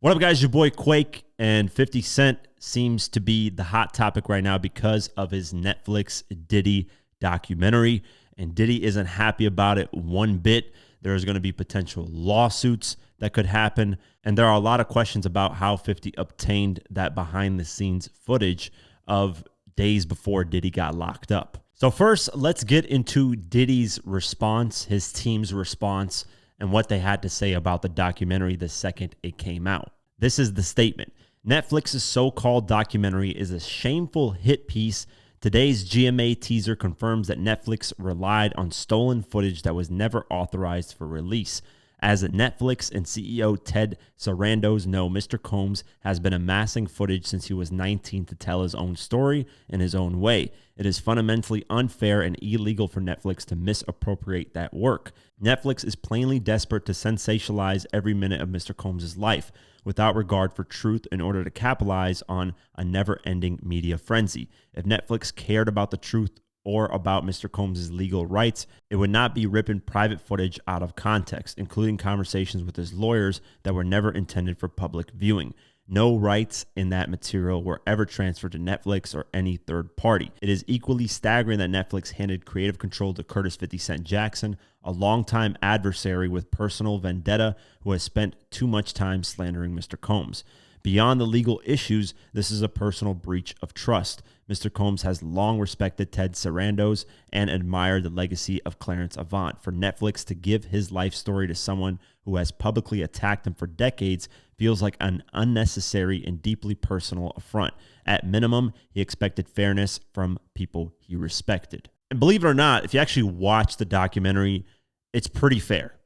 What up, guys? Your boy Quake, and 50 Cent seems to be the hot topic right now because of his Netflix Diddy documentary. And Diddy isn't happy about it one bit. There's going to be potential lawsuits that could happen. And there are a lot of questions about how 50 obtained that behind the scenes footage of days before Diddy got locked up. So first, let's get into Diddy's response, his team's response, and what they had to say about the documentary the second it came out. This is the statement. Netflix's so-called documentary is a shameful hit piece. Today's GMA teaser confirms that Netflix relied on stolen footage that was never authorized for release. As Netflix and CEO Ted Sarandos know, Mr. Combs has been amassing footage since he was 19 to tell his own story in his own way. It is fundamentally unfair and illegal for Netflix to misappropriate that work. Netflix is plainly desperate to sensationalize every minute of Mr. Combs' life without regard for truth in order to capitalize on a never-ending media frenzy. If Netflix cared about the truth or about Mr. Combs' legal rights, it would not be ripping private footage out of context, including conversations with his lawyers that were never intended for public viewing. No rights in that material were ever transferred to Netflix or any third party. It is equally staggering that Netflix handed creative control to Curtis 50 Cent Jackson, a longtime adversary with personal vendetta who has spent too much time slandering Mr. Combs. Beyond the legal issues, this is a personal breach of trust. Mr. Combs has long respected Ted Sarandos and admired the legacy of Clarence Avant. For Netflix to give his life story to someone who has publicly attacked him for decades feels like an unnecessary and deeply personal affront. At minimum, he expected fairness from people he respected. And believe it or not, if you actually watch the documentary, it's pretty fair.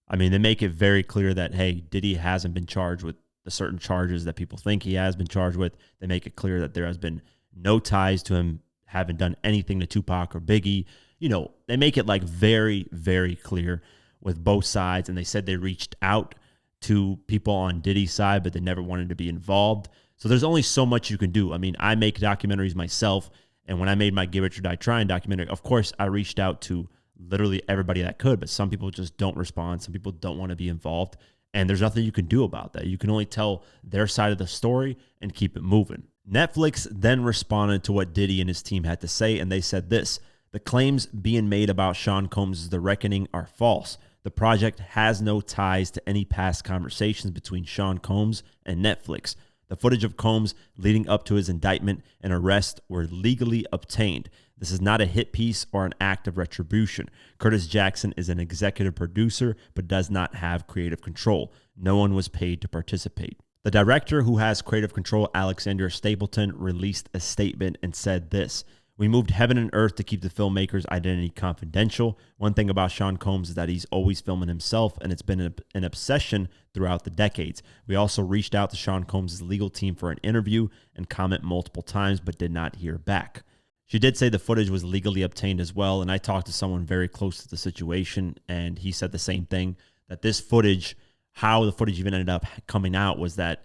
I mean, they make it very clear that, hey, Diddy hasn't been charged with the certain charges that people think he has been charged with. They make it clear that there has been no ties to him having done anything to Tupac or Biggie. You know, they make it like very, very clear with both sides. And they said they reached out to people on Diddy's side, but they never wanted to be involved. So there's only so much you can do. I mean, I make documentaries myself. And when I made my Give It Your Die Trying documentary, of course, I reached out to literally everybody that could, but some people just don't respond. Some people don't want to be involved. And there's nothing you can do about that. You can only tell their side of the story and keep it moving. Netflix then responded to what Diddy and his team had to say, and they said this: the claims being made about Sean Combs' The Reckoning are false. The project has no ties to any past conversations between Sean Combs and Netflix. The footage of Combs leading up to his indictment and arrest were legally obtained. This is not a hit piece or an act of retribution. Curtis Jackson is an executive producer but does not have creative control. No one was paid to participate. The director who has creative control, Alexandria Stapleton, released a statement and said this: we moved heaven and earth to keep the filmmaker's identity confidential. One thing about Sean Combs is that he's always filming himself, and it's been an obsession throughout the decades. We also reached out to Sean Combs' legal team for an interview and comment multiple times, but did not hear back. She did say the footage was legally obtained as well, and I talked to someone very close to the situation, and he said the same thing, that this footage, how the footage even ended up coming out, was that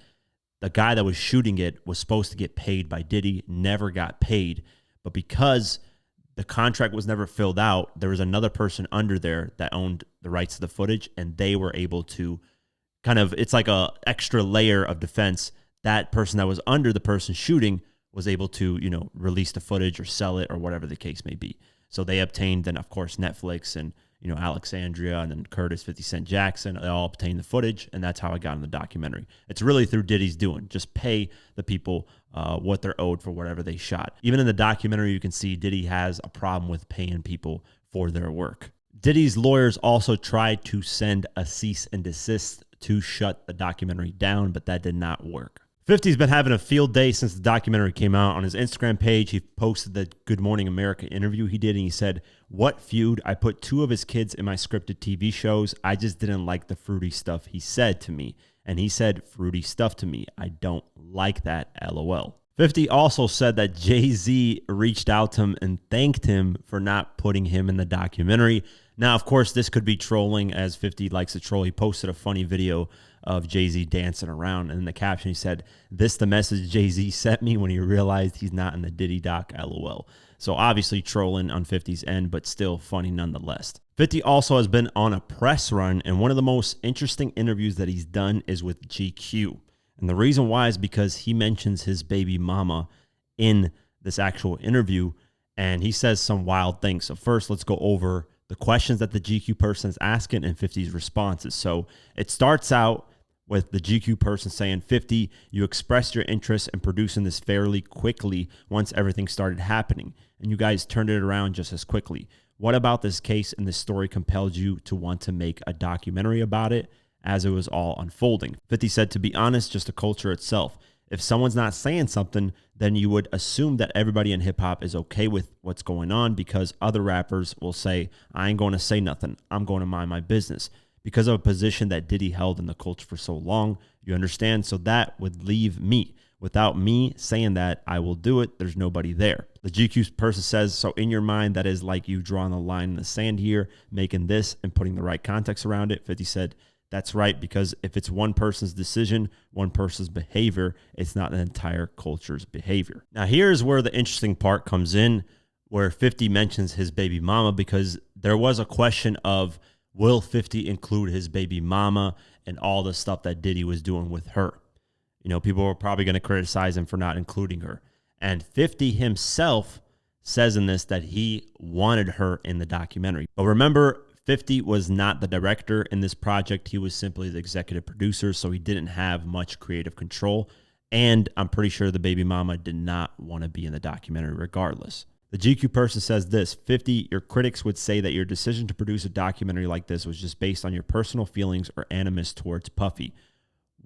the guy that was shooting it was supposed to get paid by Diddy, never got paid. But because the contract was never filled out, there was another person under there that owned the rights to the footage, and they were able to kind of, it's like a extra layer of defense. That person that was under the person shooting was able to, you know, release the footage or sell it or whatever the case may be. So they obtained, then of course Netflix and, you know, Alexandria and then Curtis 50 Cent Jackson, they all obtained the footage, and that's how I got in the documentary. It's really through Diddy's doing. Just pay the people what they're owed for whatever they shot. Even in the documentary, you can see Diddy has a problem with paying people for their work. Diddy's lawyers also tried to send a cease and desist to shut the documentary down, but that did not work. 50's been having a field day since the documentary came out. On his Instagram page, he posted the Good Morning America interview he did, and he said, "What feud? I put 2 of his kids in my scripted TV shows. I just didn't like the fruity stuff he said to me." And he said fruity stuff to me. I don't like that, LOL. 50 also said that Jay-Z reached out to him and thanked him for not putting him in the documentary. Now, of course, this could be trolling, as 50 likes to troll. He posted a funny video of Jay-Z dancing around, and in the caption he said, "This the message Jay-Z sent me when he realized he's not in the Diddy doc, LOL." So obviously trolling on 50's end, but still funny nonetheless. 50 also has been on a press run, and one of the most interesting interviews that he's done is with GQ. And the reason why is because he mentions his baby mama in this actual interview, and he says some wild things. So first, let's go over the questions that the GQ person is asking and 50's responses. So it starts out with the GQ person saying, 50, you expressed your interest in producing this fairly quickly once everything started happening, and you guys turned it around just as quickly. What about this case and this story compelled you to want to make a documentary about it as it was all unfolding? 50 said, to be honest, just the culture itself. If someone's not saying something, then you would assume that everybody in hip hop is okay with what's going on, because other rappers will say, I ain't going to say nothing. I'm going to mind my business, because of a position that Diddy held in the culture for so long. You understand? So that would leave me. Without me saying that I will do it, there's nobody there. The GQ person says, so in your mind, that is like you drawing a line in the sand here, making this and putting the right context around it. 50 said, that's right, because if it's one person's decision, one person's behavior, it's not an entire culture's behavior. Now, here's where the interesting part comes in, where 50 mentions his baby mama, because there was a question of, will 50 include his baby mama and all the stuff that Diddy was doing with her? You know, people were probably going to criticize him for not including her. And 50 himself says in this that he wanted her in the documentary. But remember, 50 was not the director in this project. He was simply the executive producer, so he didn't have much creative control. And I'm pretty sure the baby mama did not want to be in the documentary regardless. The GQ person says this, 50, your critics would say that your decision to produce a documentary like this was just based on your personal feelings or animus towards Puffy.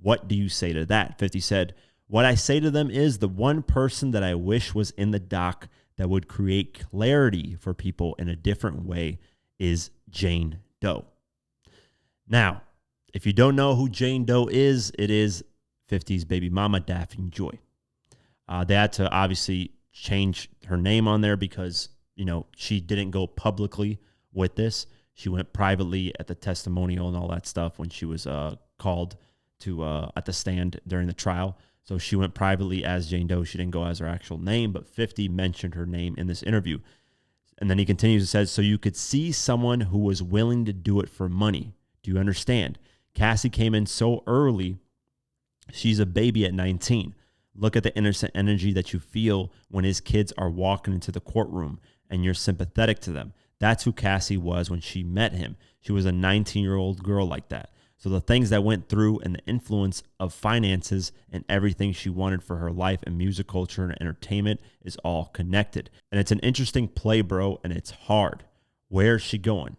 What do you say to that? 50 said, what I say to them is the one person that I wish was in the doc that would create clarity for people in a different way is Jane Doe. Now, if you don't know who Jane Doe is, it is 50's baby mama, Daphne Joy. They had to obviously change her name on there because, you know, she didn't go publicly with this. She went privately at the testimonial and all that stuff when she was called to at the stand during the trial. So she went privately as Jane Doe. She didn't go as her actual name, but 50 mentioned her name in this interview. And then he continues and says, so you could see someone who was willing to do it for money. Do you understand? Cassie came in so early. She's a baby at 19. Look at the innocent energy that you feel when his kids are walking into the courtroom and you're sympathetic to them. That's who Cassie was when she met him. She was a 19-year-old girl like that. So the things that went through and the influence of finances and everything she wanted for her life and music culture and entertainment is all connected. And it's an interesting play, bro, and it's hard. Where's she going?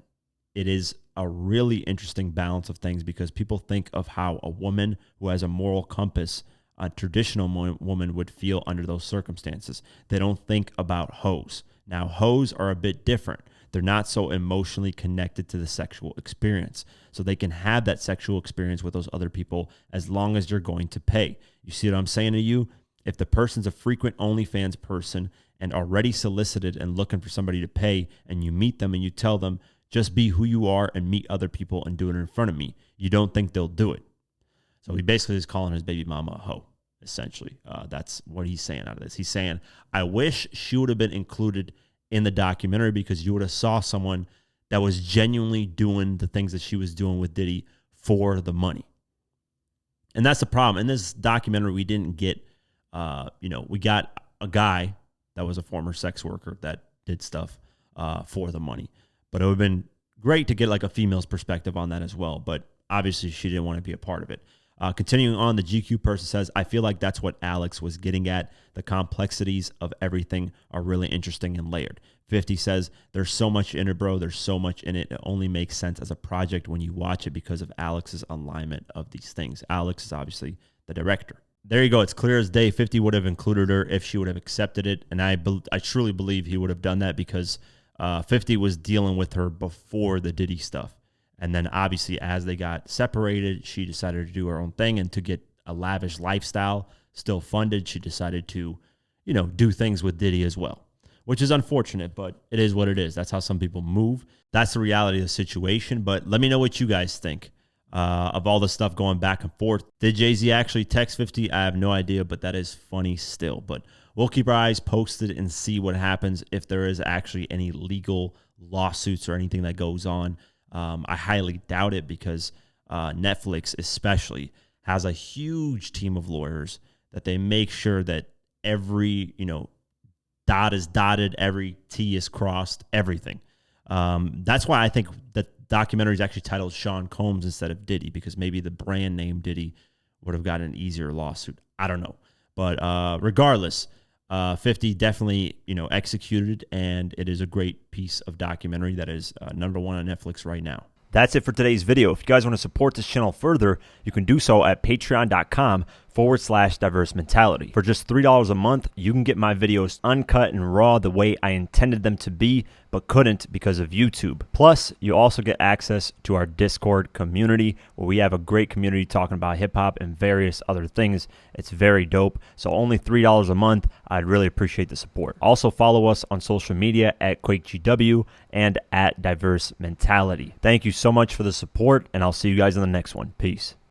It is a really interesting balance of things, because people think of how a woman who has a moral compass, a traditional woman, would feel under those circumstances. They don't think about hoes. Now, hoes are a bit different. They're not so emotionally connected to the sexual experience. So they can have that sexual experience with those other people as long as you're going to pay. You see what I'm saying to you? If the person's a frequent OnlyFans person and already solicited and looking for somebody to pay, and you meet them and you tell them, just be who you are and meet other people and do it in front of me, you don't think they'll do it. So he basically is calling his baby mama a hoe, essentially. That's what he's saying out of this. He's saying, I wish she would have been included in the documentary, because you would have saw someone that was genuinely doing the things that she was doing with Diddy for the money. And that's the problem. In this documentary, we didn't get, we got a guy that was a former sex worker that did stuff for the money. But it would have been great to get like a female's perspective on that as well. But obviously she didn't want to be a part of it. Continuing on, the GQ person says, I feel like that's what Alex was getting at. The complexities of everything are really interesting and layered. 50 says, there's so much in it, bro. There's so much in it. It only makes sense as a project when you watch it because of Alex's alignment of these things. Alex is obviously the director. There you go. It's clear as day. 50 would have included her if she would have accepted it. And I truly believe he would have done that, because 50 was dealing with her before the Diddy stuff. And then obviously as they got separated, she decided to do her own thing, and to get a lavish lifestyle still funded, she decided to, do things with Diddy as well, which is unfortunate, but it is what it is. That's how some people move. That's the reality of the situation. But let me know what you guys think of all the stuff going back and forth. Did Jay-Z actually text 50? I have no idea, but that is funny still. But we'll keep our eyes posted and see what happens, if there is actually any legal lawsuits or anything that goes on. I highly doubt it, because Netflix especially has a huge team of lawyers that they make sure that every, dot is dotted, every T is crossed, everything. That's why I think that documentary is actually titled Sean Combs instead of Diddy, because maybe the brand name Diddy would have gotten an easier lawsuit. I don't know. But regardless, 50 definitely, executed, and it is a great piece of documentary that is #1 on Netflix right now. That's it for today's video. If you guys want to support this channel further, you can do so at patreon.com/diverse mentality. For just $3 a month, you can get my videos uncut and raw the way I intended them to be, but couldn't because of YouTube. Plus, you also get access to our Discord community, where we have a great community talking about hip hop and various other things. It's very dope. So only $3 a month. I'd really appreciate the support. Also follow us on social media at QuakeGW and at Diverse Mentality. Thank you so much for the support, and I'll see you guys in the next one. Peace.